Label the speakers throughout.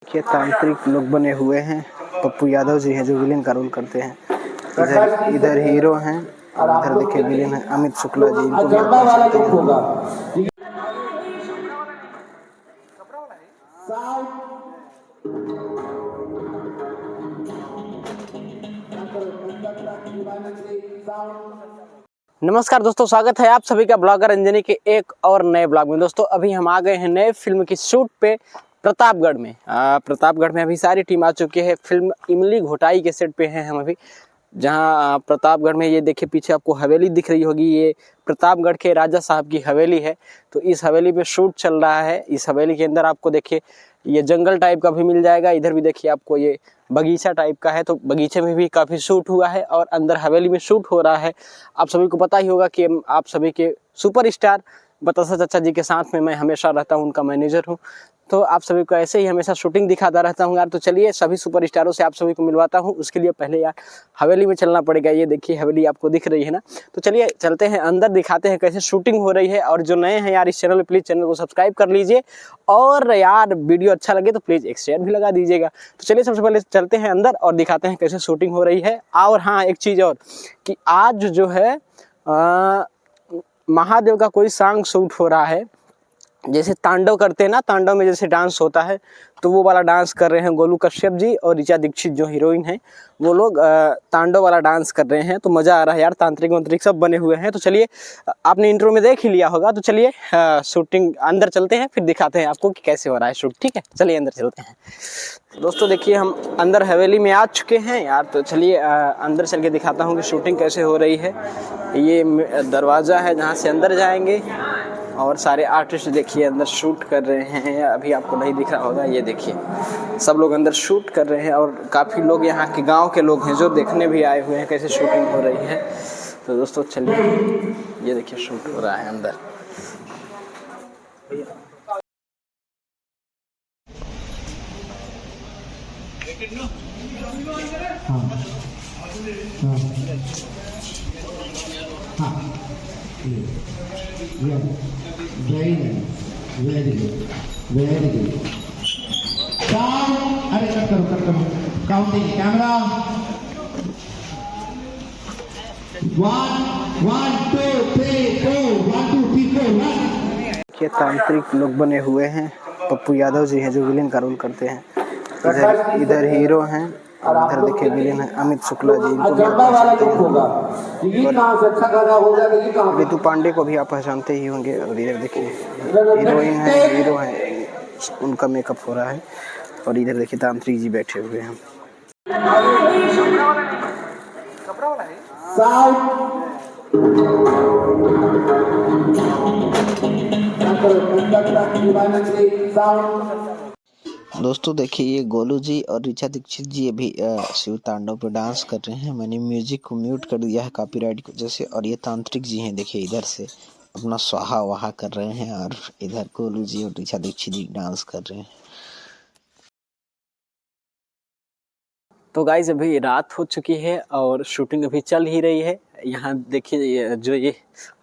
Speaker 1: देखिए तांत्रिक लोग बने हुए हैं। पप्पू यादव जी हैं जो विलेन का रोल करते हैं। इधर हीरो हैं और इधर देखिए विलेन है अमित शुक्ला जी। इनको भी आप पहचानते हैं। नमस्कार दोस्तों, स्वागत है आप सभी का ब्लॉगर अंजनी के एक और नए ब्लॉग में। दोस्तों अभी हम आ गए हैं नए फिल्म की शूट पे प्रतापगढ़ में। प्रतापगढ़ में अभी सारी टीम आ चुकी है। फिल्म इमली घोटाई के सेट पे हैं हम अभी, जहां प्रतापगढ़ में ये देखिए पीछे आपको हवेली दिख रही होगी। ये प्रतापगढ़ के राजा साहब की हवेली है। तो इस हवेली पे शूट चल रहा है। इस हवेली के अंदर आपको देखिए ये जंगल टाइप का भी मिल जाएगा। इधर भी देखिए आपको ये बगीचा टाइप का है, तो बगीचे में भी काफ़ी शूट हुआ है और अंदर हवेली में शूट हो रहा है। आप सभी को पता ही होगा कि आप सभी के सुपरस्टार बतासा चाचा जी के साथ में मैं हमेशा रहता हूँ, उनका मैनेजर हूँ। तो आप सभी को ऐसे ही हमेशा शूटिंग दिखाता रहता हूँ यार। तो चलिए सभी सुपरस्टारों से आप सभी को मिलवाता हूँ। उसके लिए पहले यार हवेली में चलना पड़ेगा। ये देखिए हवेली आपको दिख रही है ना। तो चलिए चलते हैं अंदर, दिखाते हैं कैसे शूटिंग हो रही है। और जो नए हैं यार इस चैनल में, प्लीज़ चैनल को सब्सक्राइब कर लीजिए और यार वीडियो अच्छा लगे तो प्लीज़ एक शेयर भी लगा दीजिएगा। तो चलिए सबसे पहले चलते हैं अंदर और दिखाते हैं कैसे शूटिंग हो रही है। और हाँ, एक चीज़ और कि आज जो है महादेव का कोई सॉन्ग शूट हो रहा है। जैसे तांडव करते हैं ना, तांडव में जैसे डांस होता है तो वो वाला डांस कर रहे हैं गोलू कश्यप जी और ऋचा दीक्षित जो हीरोइन है, वो लोग तांडव वाला डांस कर रहे हैं। तो मज़ा आ रहा है यार। तांत्रिक वांत्रिक सब बने हुए हैं। तो चलिए, आपने इंट्रो में देख ही लिया होगा। तो चलिए शूटिंग अंदर चलते हैं, फिर दिखाते हैं आपको कि कैसे हो रहा है शूट। ठीक है, चलिए अंदर चलते हैं। दोस्तों देखिए हम अंदर हवेली में आ चुके हैं यार। तो चलिए अंदर चल के दिखाता हूँ कि शूटिंग कैसे हो रही है। ये दरवाज़ा है जहाँ से अंदर जाएंगे और सारे आर्टिस्ट देखिए अंदर शूट कर रहे हैं। अभी आपको नहीं दिख रहा होगा, ये देखिए सब लोग अंदर शूट कर रहे हैं और काफ़ी लोग यहाँ के गांव के लोग हैं जो देखने भी आए हुए हैं कैसे शूटिंग हो रही है। तो दोस्तों चलिए, ये देखिए शूट हो रहा है अंदर।
Speaker 2: Very good. अरे कट करो काउंटिंग कैमरा 1 1 2 3 4 1 2 3 4
Speaker 1: देखिए तांत्रिक लोग बने हुए हैं। पप्पू यादव जी हैं जो विलेन का रोल करते हैं। इधर हीरो हैं और इधर देखिए विलेन है अमित शुक्ला जी। इनको भी आप पहचानते हैं। रितु पांडे को भी आप पहचानते ही होंगे। और इधर देखिए हीरोइन है, हीरो है, उनका मेकअप हो रहा है। और इधर देखिए तांत्रिक जी बैठे हुए हैं। दोस्तों देखिए ये गोलू जी और ऋचा दीक्षित जी अभी शिव तांडव पे डांस कर रहे हैं। मैंने म्यूजिक को म्यूट कर दिया है कॉपीराइट की वजह से। और ये तांत्रिक जी हैं, देखिए इधर से अपना स्वाहा वहा कर रहे हैं और इधर गोलू जी और ऋचा दीक्षित जी डांस कर रहे हैं। तो गाइस अभी रात हो चुकी है और शूटिंग अभी चल ही रही है। यहाँ देखिए जो ये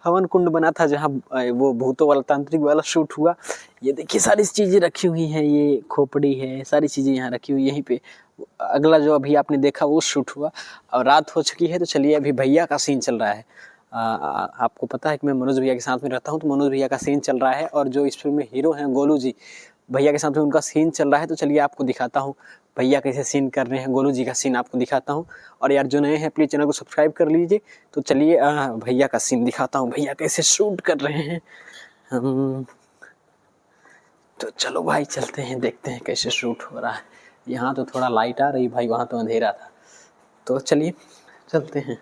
Speaker 1: हवन कुंड बना था जहाँ वो भूतों वाला तांत्रिक वाला शूट हुआ, ये देखिए सारी चीज़ें रखी हुई हैं। ये खोपड़ी है, सारी चीज़ें यहाँ रखी हुई। यहीं पे अगला जो अभी आपने देखा वो शूट हुआ और रात हो चुकी है। तो चलिए अभी भैया का सीन चल रहा है। आपको पता है कि मैं मनोज भैया के साथ में रहता हूँ, तो मनोज भैया का सीन चल रहा है। और जो इस फिल्म में हीरो हैं गोलू जी, भैया के साथ में उनका सीन चल रहा है। तो चलिए आपको दिखाता हूँ भैया कैसे सीन कर रहे हैं, गोलू जी का सीन आपको दिखाता हूँ। और यार जो नए हैं प्लीज़ चैनल को सब्सक्राइब कर लीजिए। तो चलिए भैया का सीन दिखाता हूँ, भैया कैसे शूट कर रहे हैं। तो चलो भाई चलते हैं, देखते हैं कैसे शूट हो रहा है। यहाँ तो थोड़ा लाइट आ रही भाई, वहाँ तो अंधेरा था। तो चलिए चलते हैं।